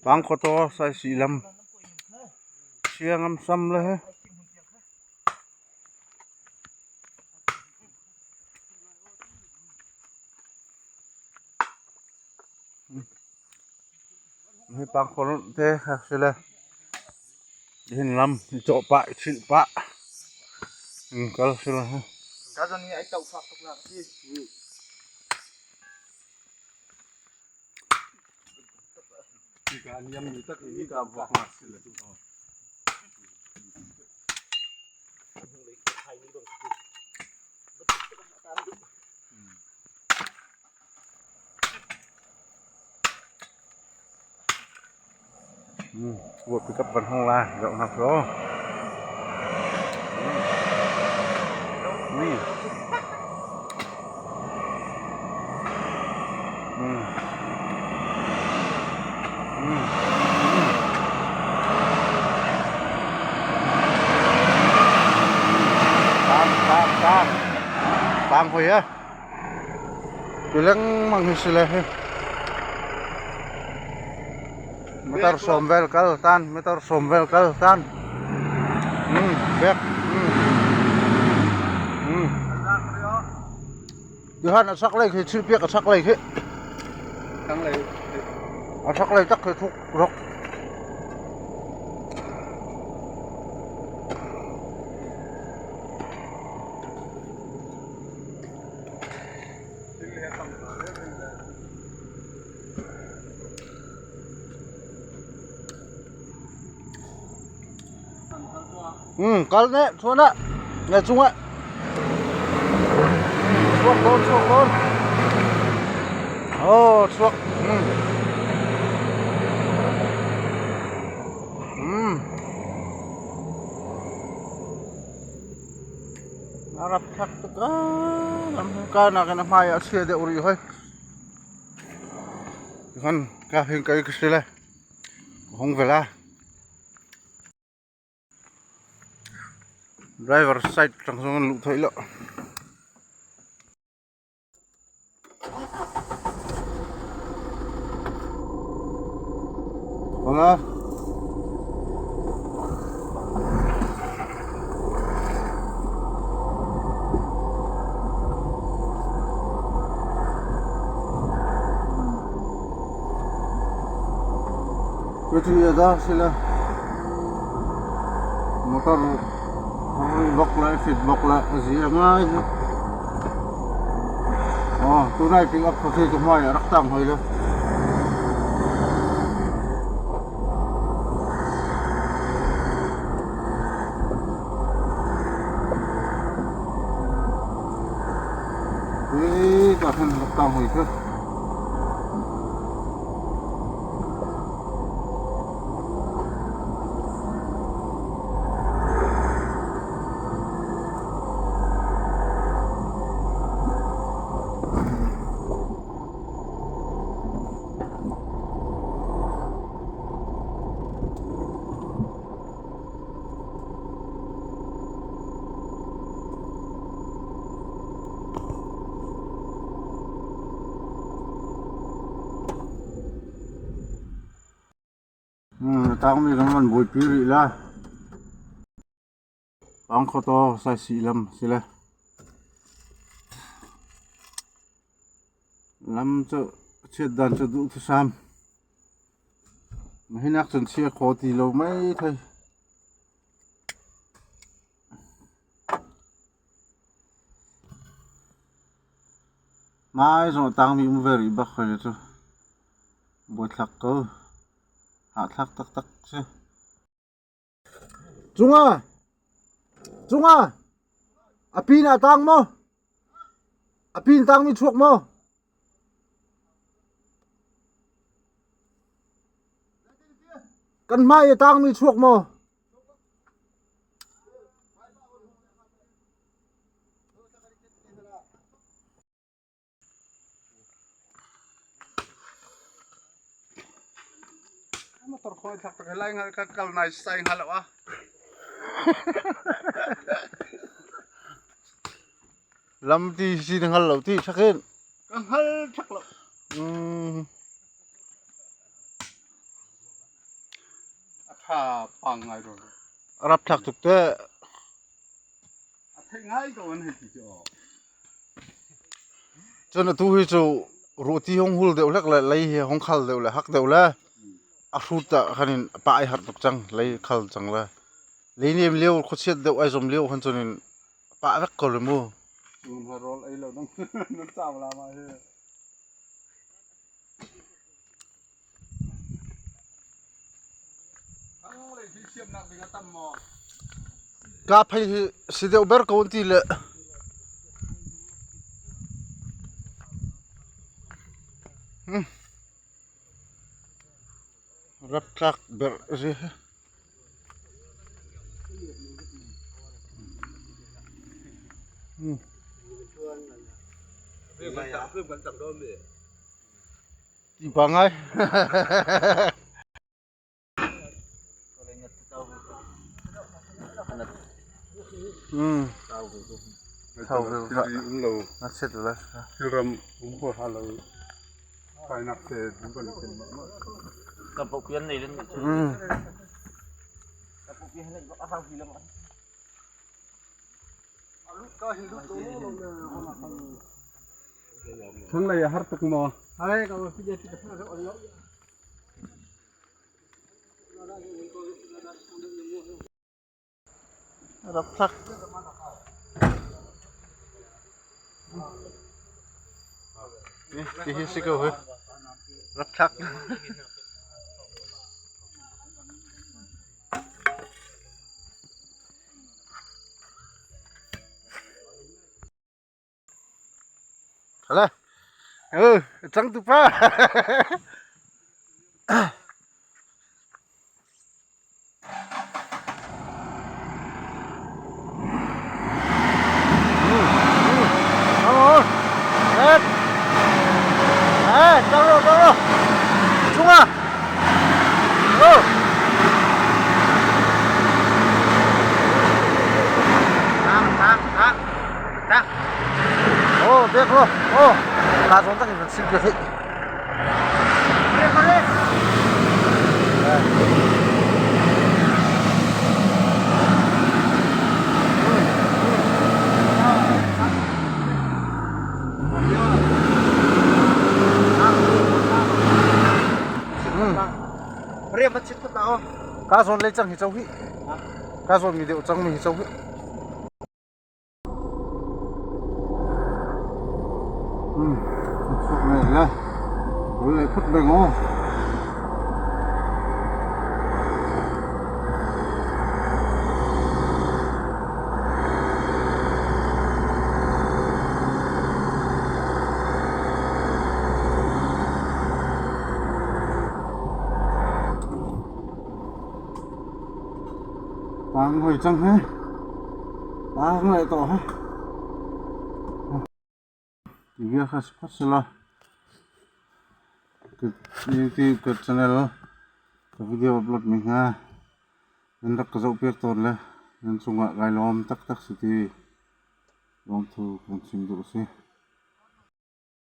บางก็ตัวใส่สีลำเชียงำซ้ำเลยฮะให้บางคนเท่ค่ะใช่เลยเห็นลำโจปะชิปะก็ใช่เลยฮะก็ตอนนี้ไอ้เต่าฝักตกน้ำที่การยำมีตักนี้กับพวกมาสิเลยทุกคนวัวไปกับกันห้องล่างเดี๋ยวนักร้องbang thôi á cái lăng mang hình sile meter somvel kal tan bek Johan sắc lấy cái chữ biết sắc lấy cái sắc lấy chắc cái thuốc rốc Kalau ni, semua nak, ni semua, suak. Oh, suak. Arab tak tekan, kan nak kena maya sia dia uri hoy. Kan kahing kai kesila, hong vela. Driver side langsung lu thôi lo. Hola. Betul ya dah sila. Motor bok lại fit bok lại gì ngay tối nay pick up có thể chúng mày rắc tăng hơi luôn cả thân rắc tăng hơi chứ tao mi kan boi piri la ang khoto sai silam sila lam cho chet dan cho du sam hinak chon chia khoti lo mai thai mai zo tang mi mu veri ba khale cho boi thak ko hạ thắc tắc chứ Trung à pin à tang mo pin tang mi chuộc mo kan mai tang mi chuộc mo motor khoi thak tak lai ngal ka kal nai sai halo a lam ti si hal lo ti sakin kan hal thak lo ค่าปังไงโดนรับทักทุกแต่ถึงง่ายก็มันให้ที่ออกจนตู้ให้จูรูที่ห้องหุลเดียวแล้วไล่ห้องคัลเดียวแล้วฮักเดียวแล้วอารูตะคันป้าไอหัดตุกจังไล่คัลจังแล้วเลยนี่เลี้ยวคุดเสียดเดียวไอจอมเลี้ยวคันจนป้ารักก็เลยมั้งมันฮารอลไอเราต้องนั่นจ้าเวลามาเฮ้กาไปสิเดียวเบอร์กวนตีเลยรับทักเบอร์สิที่ปังไงtahu tak lo naset lah siram umpo halau kai nak se bukan ken mak kapok pian ni den kapok pian ni kok asal film alu ka hindu to thang lai har tuk mo hai ka si je ti na ollo rapsak Ini sih kau, raksak. Alah, cang tu pa. Taruh. Cuma. Tang. Oh, biar lo. Oh, langsung tak kita singkir. Biar. Ria macet tu tahu. Kason lecang hijau hi. Kason mi deu cang mi hijau hi. Suk này là. Boleh put bengo. Bang hồi trăng hết bang lại tổ hết thì việc khá phát là cái YouTube cái channel cái video upload mình ha nên đặt cái dấu biết tốt lên nên xung quanh gai lom tắc tắc sự thì lom thu còn xin được